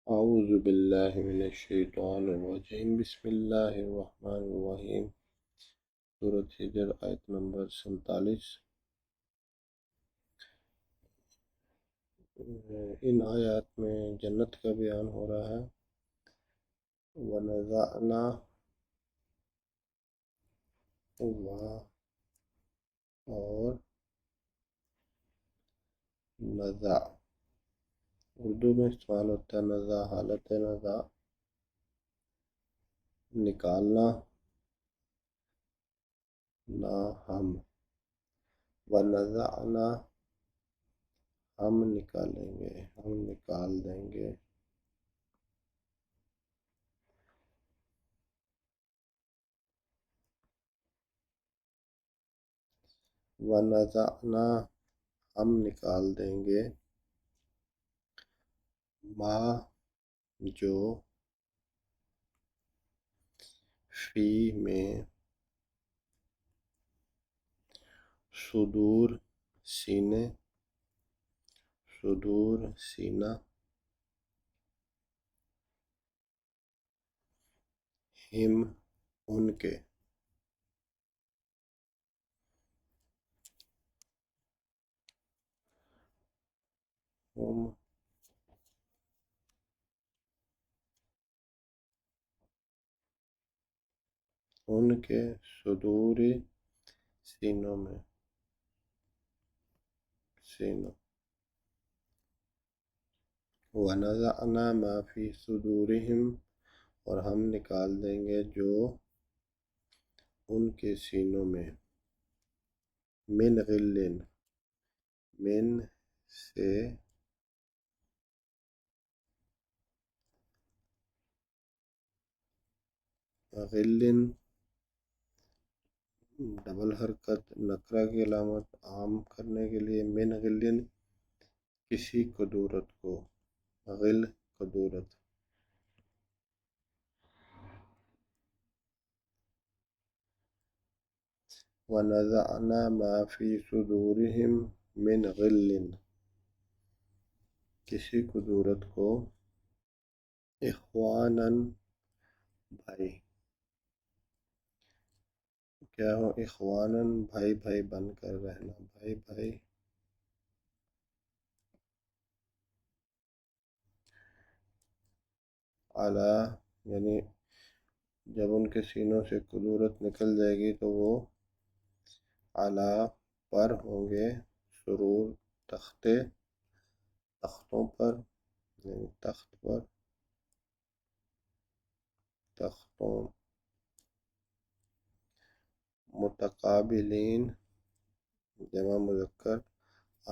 اعوذ باللہ من الشیطان الرجیم بسم اللہ الرحمن الرحیم۔ سورۃ ہجر آیت نمبر 47۔ ان آیات میں جنت کا بیان ہو رہا ہے۔ وَنَزَعْنَا اور نزع اردو میں استعمال ہوتا ہے۔ نزع حالت نزع نکالنا، نہ ہم۔ وَنَزَعْنَا ہم نکالیں گے، ہم نکال دیں گے۔ وَنَزَعْنَا ہم نکال دیں گے، ما جو فی میں صدور سینے، صدور سینہ، ہم ان کے، ہم ان کے صدور سینوں میں، سینوں۔ وَنَزَعْنَا مَا فِي صُدُورِهِمْ اور ہم نکال دیں گے جو ان کے سینوں میں، من غل، من سے، غل ڈبل حرکت نکرہ کی علامت عام کرنے کے لیے، من غل کسی کدورت کو، غل کدورت۔ وَنَزَعْنَا مَا فِي صُدُورِهِمْ مِنْ غِلٍّ کسی کدورت کو، اخواناً بھائی، کیا ہو، اخواناً بھائی بھائی بن کر رہنا، بھائی بھائی۔ علی یعنی جب ان کے سینوں سے کدورت نکل جائے گی تو وہ علی پر ہوں گے، سرور تختے، تختوں پر، یعنی تخت پر، تختوں، متقابلین جمع مذکر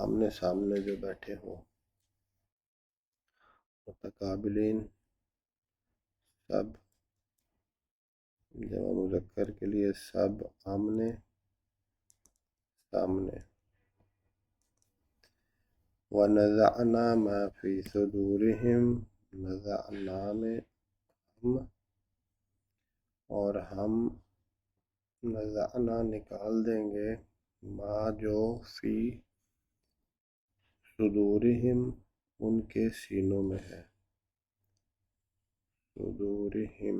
آمنے سامنے جو بیٹھے ہوں، متقابلین سب جمع مذکر کے لیے سب آمنے سامنے۔ وَنَزَعْنَا مَا فِي صُدُورِهِمْ نزعنا میں ہم، اور ہم نزعنا نکال دیں گے، ما جو فی صدورہم ان کے سینوں میں ہے، صدورہم۔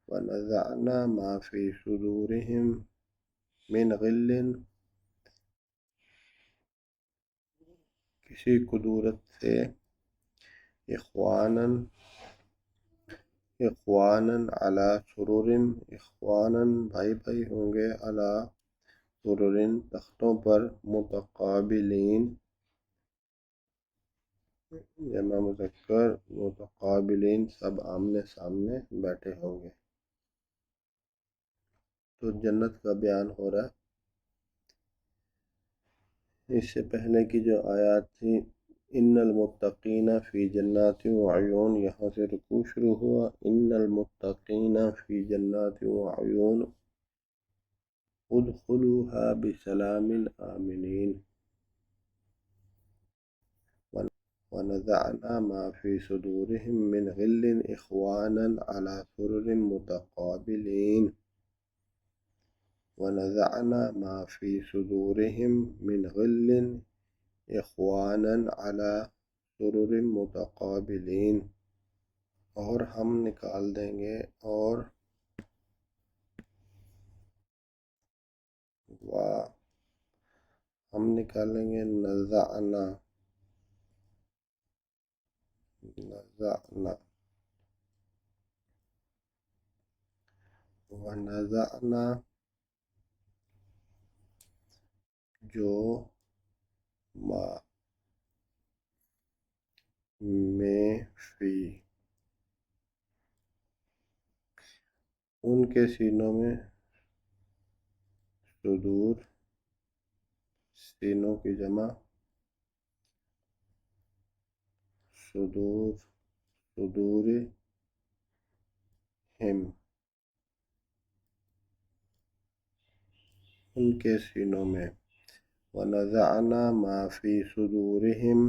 وَنَزَعْنَا مَا فِي صُدُورِهِمْ مِنْ غِلٍّ کسی کدورت سے، اخواناً علی سرر، اخواناً بھائی بھائی ہوں گے، علی سرر تختوں پر، متقابلین جمع مذکر متقابلین سب آمنے سامنے بیٹھے ہوں گے۔ تو جنت کا بیان ہو رہا ہے۔ اس سے پہلے کی جو آیات تھی، ان المتقین فی جنات وعیون، یہاں سے رکوع شروع ہوا، ان المتقین فی جنات وعیون ادخلوها بسلام آمنین۔ ونزعنا ما في صدورهم من غل اخوانا على سرر متقابلين۔ ونزعنا ما في صدورهم من غل اخوانا على سرر متقابلین، اور ہم نکال دیں گے، اور ہم نکالیں گے نزعنا، ونزعنا جو ما میں فی، ان کے سینوں میں، صدور سینوں کی جمع، صدور، صدور ہم، ان کے سینوں میں، ونزعنا ما فی صدورہم،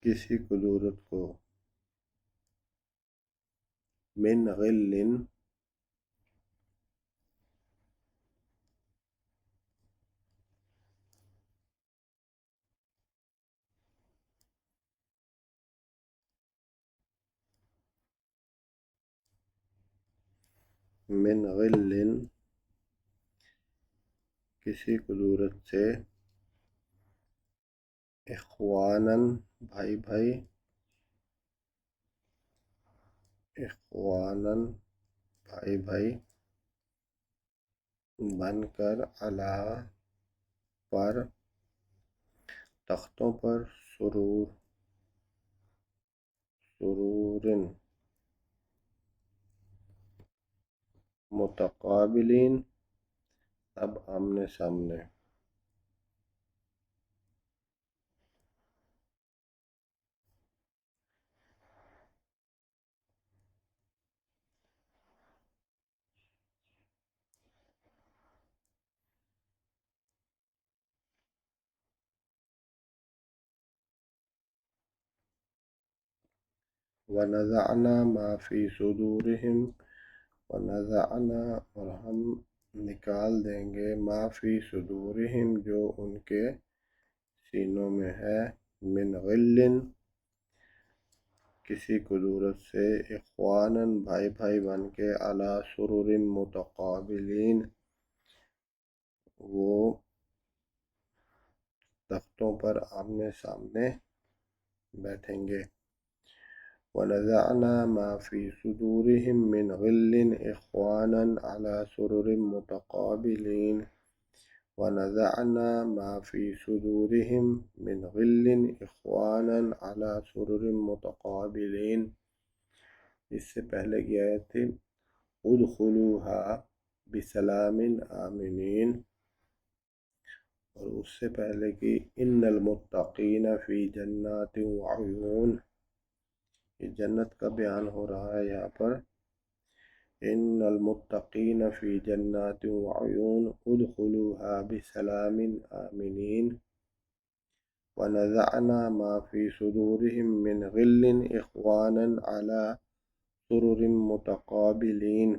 کسی کدورت کو، من غل، من غل، کسی کدورت سے، اخوانا، بھائی بھائی، اخوانا، بھائی بھائی بن کر، علی پر، تختوں پر، سرور، سرور متقابلین، اب آمنے سامنے، ونزعنا ما فی صدورہم، ونزعنا، اور ہم نکال دیں گے، ما فی صدورہم، جو ان کے سینوں میں ہے، من غل، کسی کدورت سے، اخوانا، بھائی بھائی بن کے، علی سرر متقابلین، وہ تختوں پر آمنے سامنے بیٹھیں گے، ونزعنا ما فی صدورہم من غل اخوانا علی سرر متقابلین، ونزعنا ما فی صدورہم من غل اخوانا علی سرر متقابلین، اس سے پہلے کی آیت تھی ادخلوها بسلام آمنین، اور اس سے پہلے کی ان المتقین فی جنات وعیون، یہ جنت کا بیان ہو رہا ہے یہاں پر، ان المتقین فی جنات وعیون ادخلوها بسلام آمنین، ونزعنا ما فی صدورہم من غل اخوانا علی سرر متقابلین۔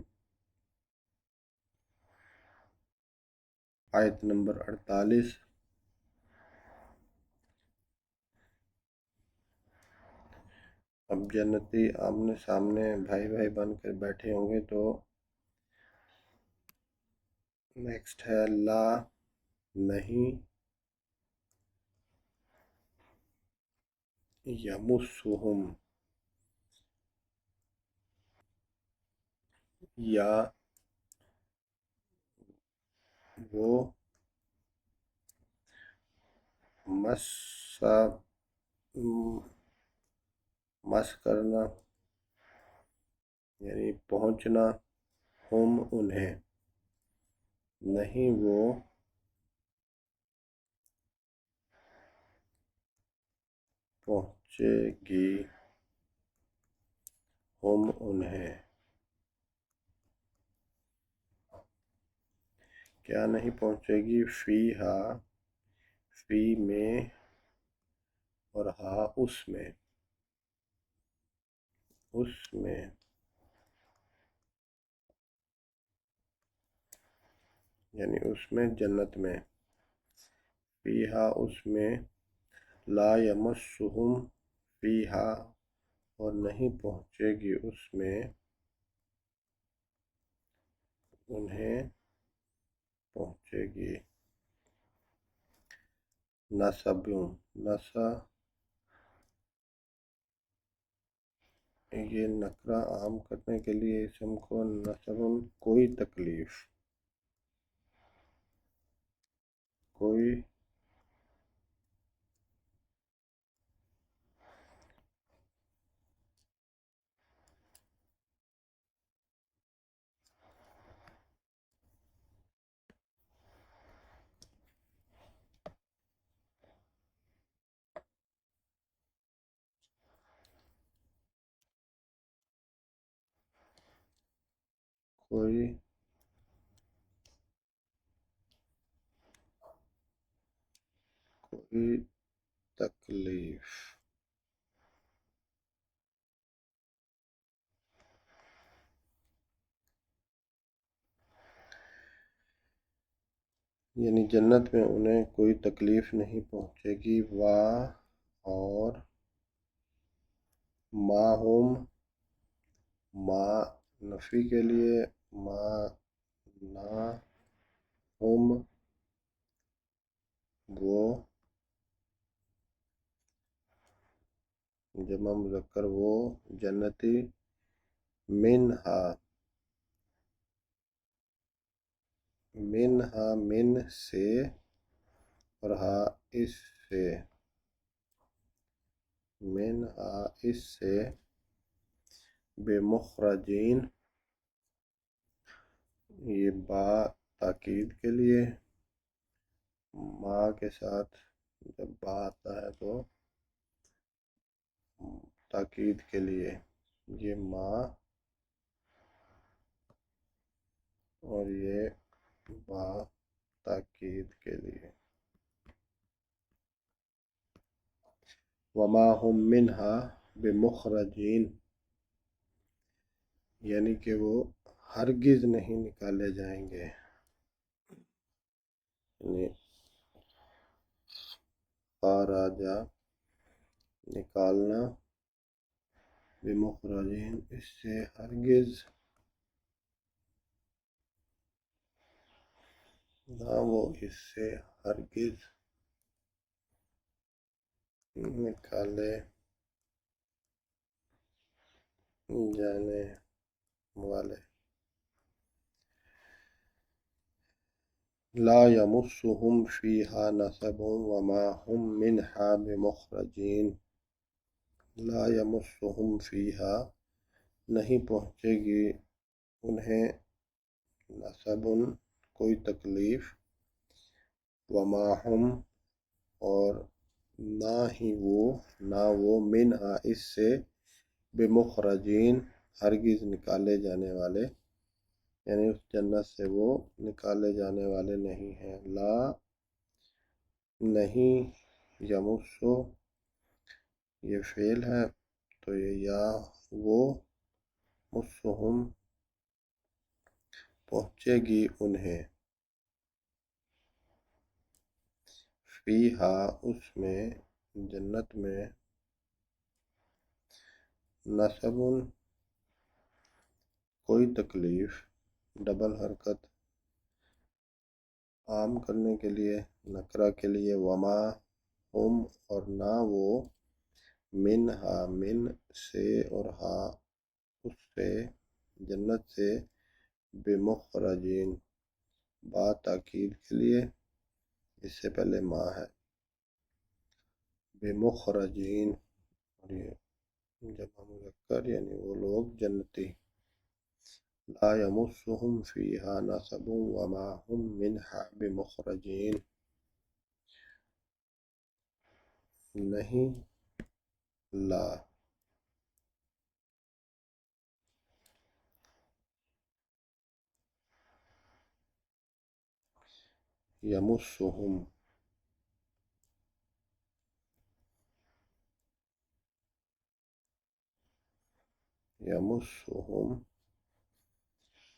آیت نمبر 48، اب جنتی آمنے سامنے بھائی بھائی بن کر بیٹھے ہوں گے، تو نیکسٹ ہے لا، نہیں، یمسہم، یا وہ، مس کرنا، یعنی پہنچنا، ہم انہیں، نہیں وہ پہنچے گی، ہم انہیں، کیا نہیں پہنچے گی، فیہا، فی میں، اور ہا اس میں، اس میں، یعنی اس میں، جنت میں، فیہا اس میں، لا یمسہم فیہا اور نہیں پہنچے گی اس میں انہیں پہنچے گی نصب یہ نکرہ عام کرنے کے لیے اسم کو نصب کوئی تکلیف کوئی کوئی کوئی تکلیف یعنی جنت میں انہیں کوئی تکلیف نہیں پہنچے گی اور ما ہم ما نفی کے لیے ما نہ ہم وہ جمع مذکر وہ جنتی منہا من سے اور ہا اس سے منہا اس سے بے مخرجین یہ با تاکید کے لیے ما کے ساتھ جب با آتا ہے تو تاکید کے لیے یہ ما اور یہ با تاکید کے لیے وما ہم منہا بمخرجین یعنی کہ وہ ہرگز نہیں نکالے جائیں گے یعنی خراجہ نکالنا بمخرجین اس سے ہرگز نہ وہ اس سے ہرگز نکالے جانے والے لا یمسہم فیہا نصب وما ہم منہا بمخرجین لا یمسہم فیہا نہیں پہنچے گی انہیں نصب کوئی تکلیف وما ہم اور نہ وہ منہا اس سے بمخرجین ہرگز نکالے جانے والے یعنی اس جنت سے وہ نکالے جانے والے نہیں ہیں لا نہیں یمسو یہ فعل ہے تو یہ یا وہ مسہم پہنچے گی انہیں فیہا اس میں جنت میں نصب کوئی تکلیف ڈبل حرکت عام کرنے کے لیے نکرہ کے لیے وما ہم اور نہ وہ منہا من سے اور ہا اس سے جنت سے بمخرجین با تاکید کے لیے اس سے پہلے ما ہے بمخرجین اور یہ جمع مذکر یعنی وہ لوگ جنتی لا یمسہم فیہا نصب وما ہم منہا بمخرجین نہیں لا یمسہم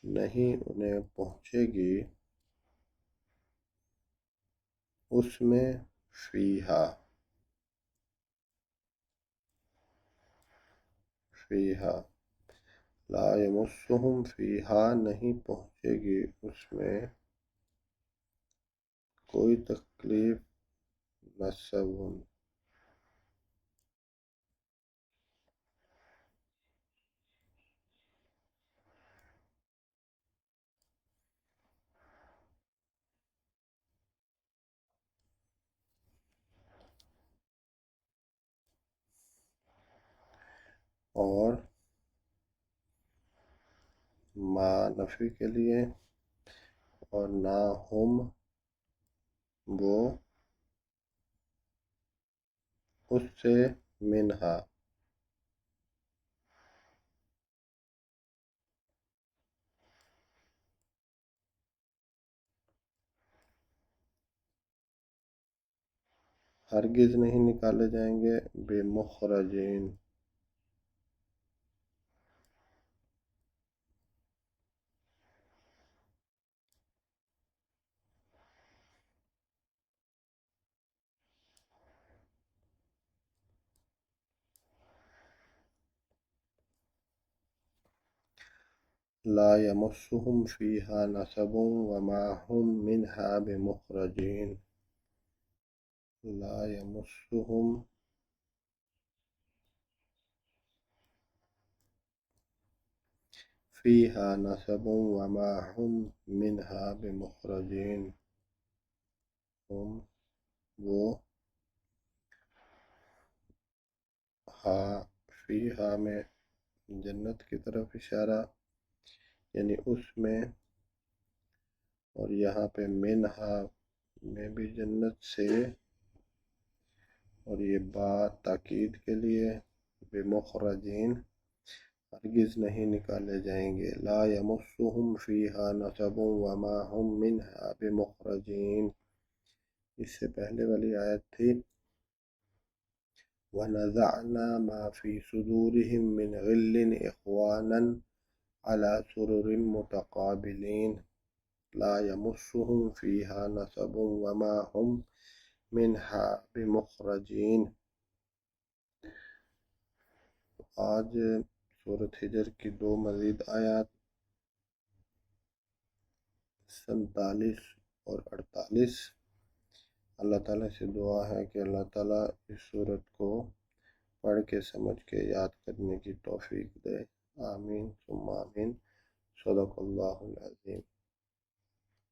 نہیں انہیں پہنچے گی اس میں فیہا فیہا، لا یمسہم فیہا نہیں پہنچے گی اس میں کوئی تکلیف، نصب اور ما نفی کے لیے، اور نہ ہم وہ اس سے، منہا ہرگز نہیں نکالے جائیں گے، بے مخرجین لا یمسہم فیہا نصب وما ہم منہا بمخرجین، لا یمسہم فیہا نصب وما ہم منہا بمخرجین، ہم وہ، ہا فیہا میں جنت کی طرف اشارہ، یعنی اس میں، اور یہاں پہ منہا میں بھی جنت سے، اور یہ بات تاکید کے لیے، بمخرجین ہرگز نہیں نکالے جائیں گے، لا یمسہم فیہا نصب وما ہم منہا بمخرجین۔ اس سے پہلے والی آیت تھی وَنَزَعْنَا مَا فِي صُدُورِهِم مِّنْ غِلٍّ إِخْوَانًا عَلَى سُرُرٍ مُتَقَابِلِينَ لا يمسهم فيها نصب وما هم منها بمخرجین۔ آج سورۃ ہجر کی دو مزید آیات 47 اور 48، اللہ تعالیٰ سے دعا ہے کہ اللہ تعالیٰ اس سورت کو پڑھ کے سمجھ کے یاد کرنے کی توفیق دے، آمین ثم آمین، صدق اللہ العظیم۔